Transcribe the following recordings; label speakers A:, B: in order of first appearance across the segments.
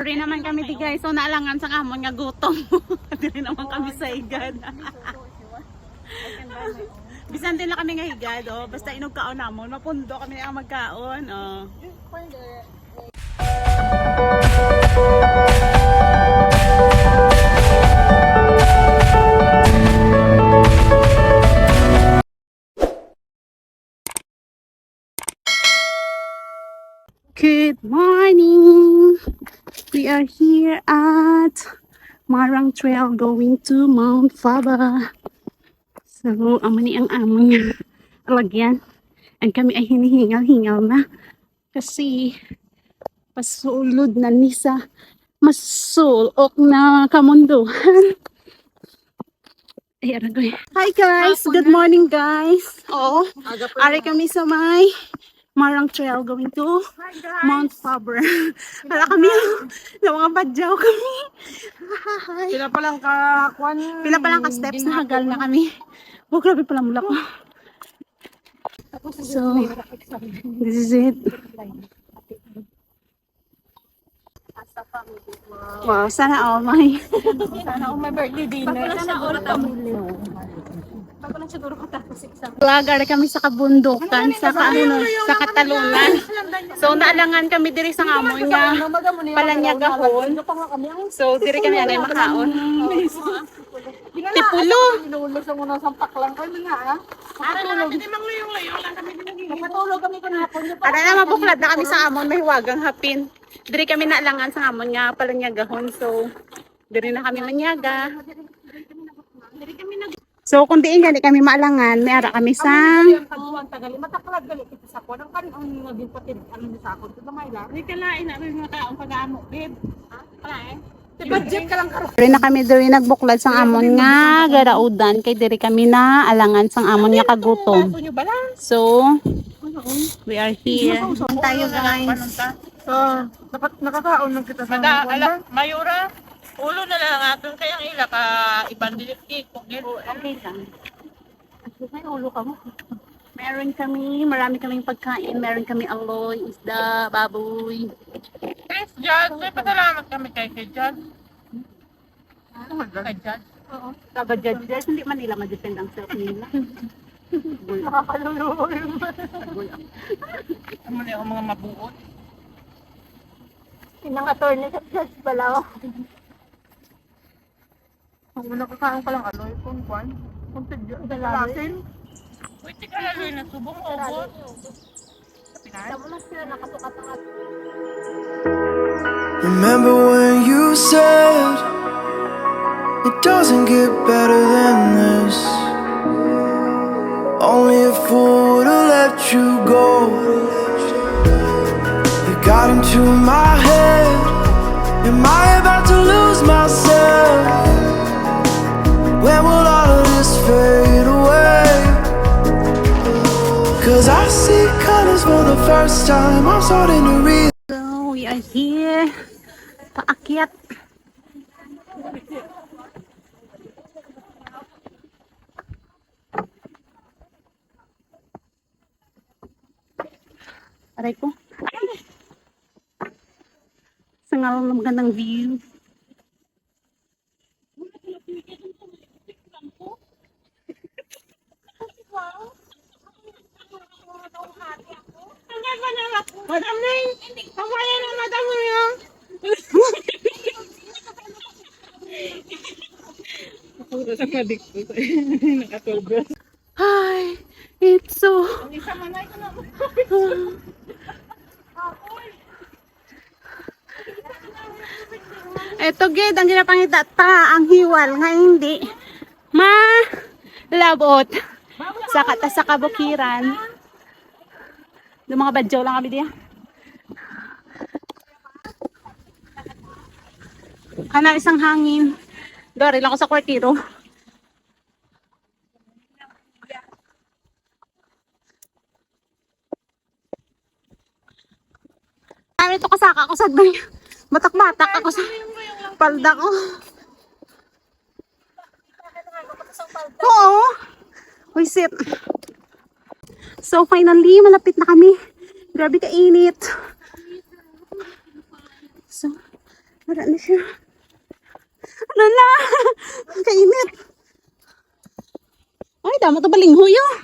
A: Sorry naman kami di guys. So naalangan sa amon nga gutom. Dili naman kami sa higad. Bisan din lang kami nga higad. Oh. Basta inog kaon namon. Mapundo kami nga magkaon. Oh. Good morning! We are here at Marang Trail going to Mount Faba. So, amani ang amon nga alagyan. And kami ay hinihingal-hingal na kasi pasulod na ni sa masulok na kamunduhan. Ay, aragoy. Hi guys! Good morning guys! Oh, ari kami sa may Marang Trail going to Mount Faber. Wala kami na mga badyaw kami.
B: Pila pa lang
A: Pila pa lang ka steps na hagal na kami. Oh, grabe pala mula ko. So, this is it. Wow, sana all may.
B: Sana may birthday dinner. Sana all family.
A: Lagar kami sa kabundukan, sa Katalunan. So, naalangan kami diri sa amon nga palanyagahon. So, diri kami anay makaon. Tipulo!
B: Inuulos ang unang sampak lang kami nga. Matulog kami kanapon.
A: Ara na mabuklad na kami sa amon, may huwagang hapin. Diri kami naalangan sa amon nga palanyagahon. So, diri na kami manyaga. So, kung diin gani kami maalangan, may ara kami sa...
B: Mataklad gali kita sa ko. Ang kanang naging patid ano ni sa ako. Ito may lang. Hindi kalain na may mga taong pag-aamo, babe. Kalain. Budget ka lang karo.
A: Diri na kami diri nagbuklad sang amon nga garaudan kay diri kami na alangan sang amon nga kagutom. So, we are here. Tayo guys.
B: Dapat nakakaon lang kita sa
C: Mayura, ulo na lang aton kayang ila ka ibandilit kung
A: Okay lang. May ulo ka mo. Meron kami, marami kaming pagkain. Meron kami aloy, isda, baboy.
C: Thanks, Judge. May pasalamat kami kay Judge. Kay Judge.
A: Oo. Taga-judge, hindi man nila ma-depend ang self nila.
B: nakakaluluwa.
C: Ano na yung mga mabuot?
B: Inang attorney sa judge pala. Kung nakakaon ka lang aloy, kung kwan, kung dalasin.
C: Uy, tika laloy na subong obot.
D: Remember when you said it doesn't get better than this? Only a fool would have let you go. It got into my head. Am I about to lose myself? When will all of this fade away? Cause I see colors for the first time. I'm starting to read.
A: So, we are here. Paakyat. Aray ko. Sa nga lang magandang view.
C: Madam Ning! Kawayan na Madam Ning! Puro sa madikto sa nakatulog.
A: Hi! It's so... Ito gid ang ginapangita ta ang hiwal nga hindi malabot sa kata sa kabukiran. Yung mga badyaw lang kami diya. Kana isang hangin. Dori lang ako sa kwartiro. Ano ito kasaka ako sa batak-batak ako sa palda ko. Oo. Uy, sit. So, finally, malapit na kami. Grabe ka init. So, Wala na siya. Ano na? Kainit. Ay, dama to balinghoy oh.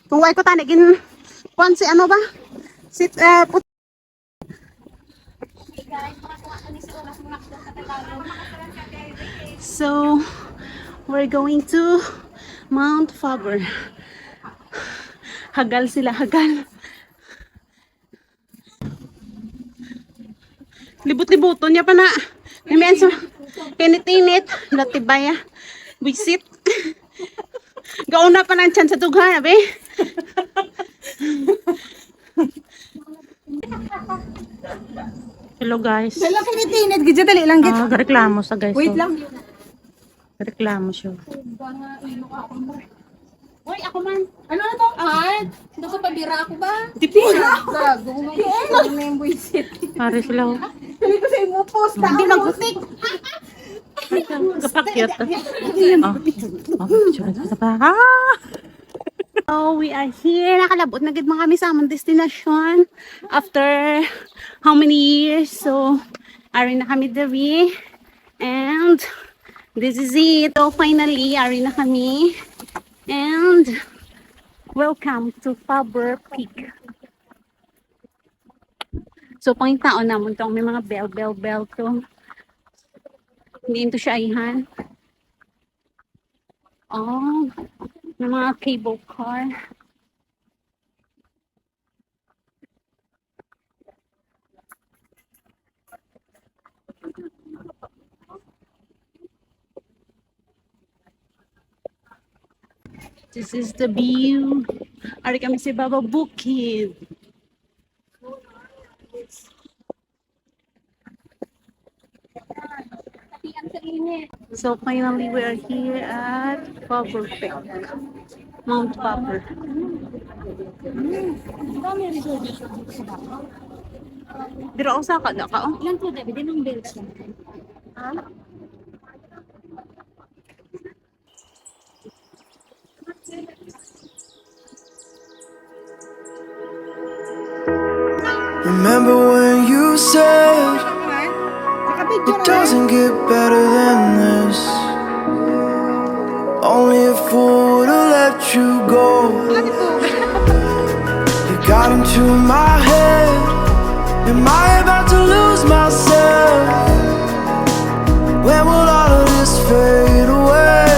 A: Kung why ko tanigin kung si ano ba? Si So, we're going to Mount Faber. Hagal sila, hagal. Libot-libuton niya pa na. Namiyan sa tinit-tinit. Latibaya. Wisit. Gauna pa ng chance sa tugha, abe. Hello guys.
B: Dala kinitinit, gidya dali lang gid.
A: Reklamo sa guys.
B: Wait lang.
A: Reklamo siya.
B: Hoy, ako man. Ano na to? Ay, doon sa pabira ako ba?
A: Dipira.
B: Gago. Ano na yung buisit?
A: Pare sila. Oh.
B: Sabi ko sa imo post na. Hindi nagutik.
A: Kapakyot. So, we are here. Nakalabot na gid mga kami sa among destination. After how many years? So, ari na kami diri. And, this is it. So, finally, ari na kami. And, welcome to Faber Peak. So, pangitaon namon tong may mga bell to. Hindi ito siya ayhan. Oh, may mga cable car. This is the view. Ari kami sa Baba Bukid. So finally we are here at Faber Peak. Mount Faber. Dira usa ka na ka oh.
B: Ilan to, David? Anong bills lang?
D: Remember when you said it doesn't get better than this? Only a fool to let you go. You got into my head. Am I about to lose myself? When will all of this fade away?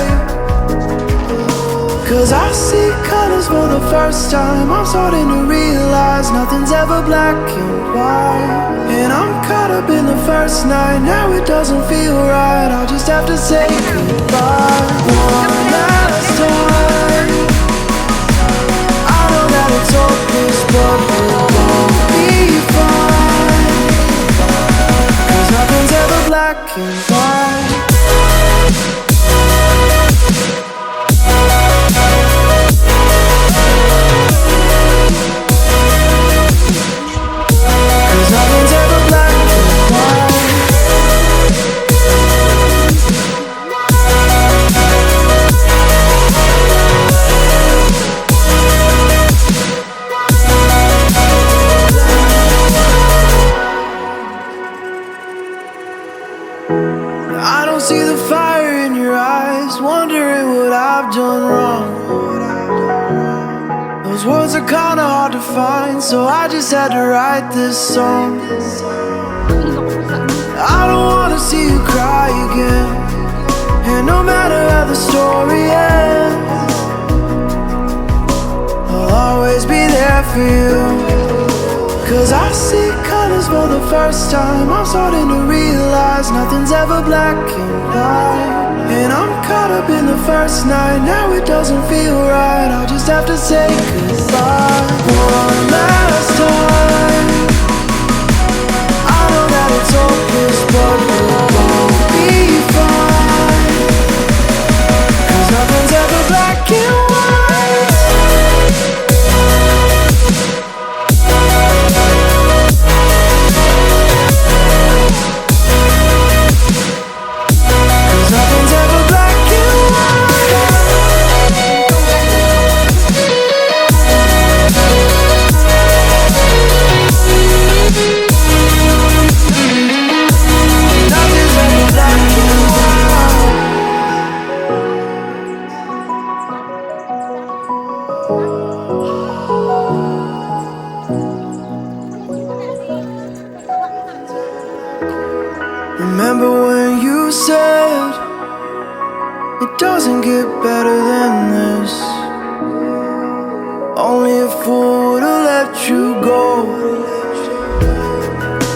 D: Cause I see colors for the first time. I'm starting to realize nothing's ever black and white. And I'm caught up in the first night. Now it doesn't feel right. I'll just have to say goodbye one last time. I know that it's hopeless, but we'll both be fine. Cause nothing's ever black and white. Nothing's ever black and white. I don't see the fire in your eyes, wondering what I've done wrong. Those words are kinda hard to find, so I just had to write this song. I don't wanna see you cry again, and no matter how the story ends, I'll always be there for you. Cause I see colors for the first time. I'm starting to realize nothing's ever black and white. And I'm caught up in the first night. Now it doesn't feel right. I'll just have to say goodbye one last time. I know that it's hopeless, but we'll both be fine. Cause nothing's ever black and white. doesn't get better than this. Only a fool would've let you go.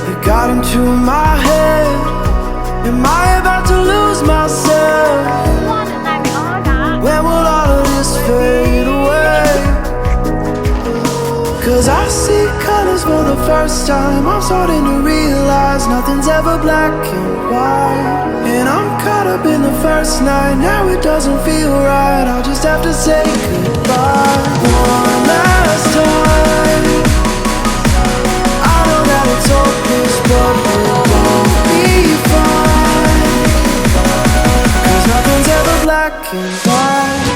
D: You got into my head. Am I about to lose myself? When will all of this fade away? Cause I see colors for the first time. I'm starting to realize nothing's ever black and white. And I'm caught up in the first night. Now it doesn't feel right. I'll just have to say goodbye one last time. I know that it's hopeless, but we'll both be fine. Cause nothing's ever black and white.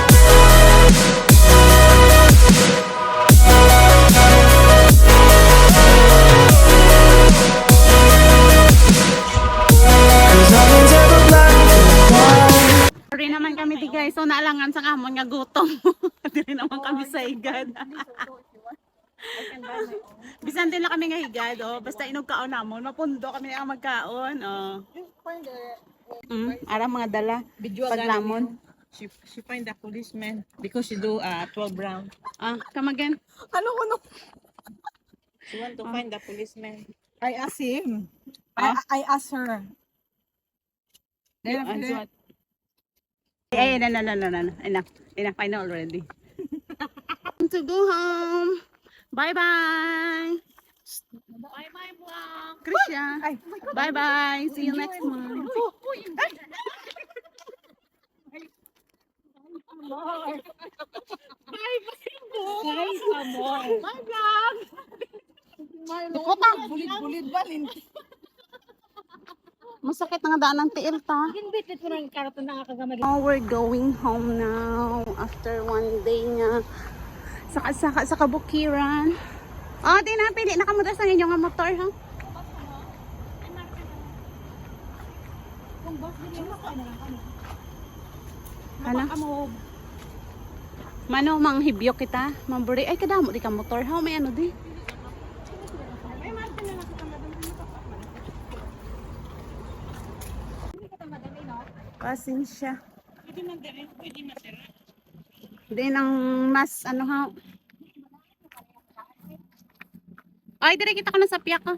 D: Cause nothing's ever black and white.
A: Sorry naman kami di guys. So naalangan sa kamon nga gutom. Dili naman kami sa higad. Bisan din na kami nga higad. Oh. Basta inog kaon namon. Mapundo kami ang magkaon. Oh. Ara mga dala. Paglamon.
C: She find the policeman because she do 12 round.
A: Come again.
B: Ano ko no?
C: She want to find the policeman.
B: I asked him. I asked her.
A: Yeah, what? Hey, no. Enough. I know already. To go home. Bye-bye. Bye-bye, vlog. Krisha. Bye-bye. See you next month. Bye, vlog.
B: Bulit-bulit balin.
A: Masakit nga daan ng tiil ta.
B: Ginbitit mo ng karaton na kagamag.
A: Oh, we're going home now after one day nga sa kabukiran. Oh, di na pili na kamutas ang inyong nga motor, ha? Ano? Mano mang hibyo kita, mamburi ay kadamo di ka motor, ha? May ano di? Pasensya. Hindi nang mas ano ha. Ay, dire kita ka na sa piyak, ha.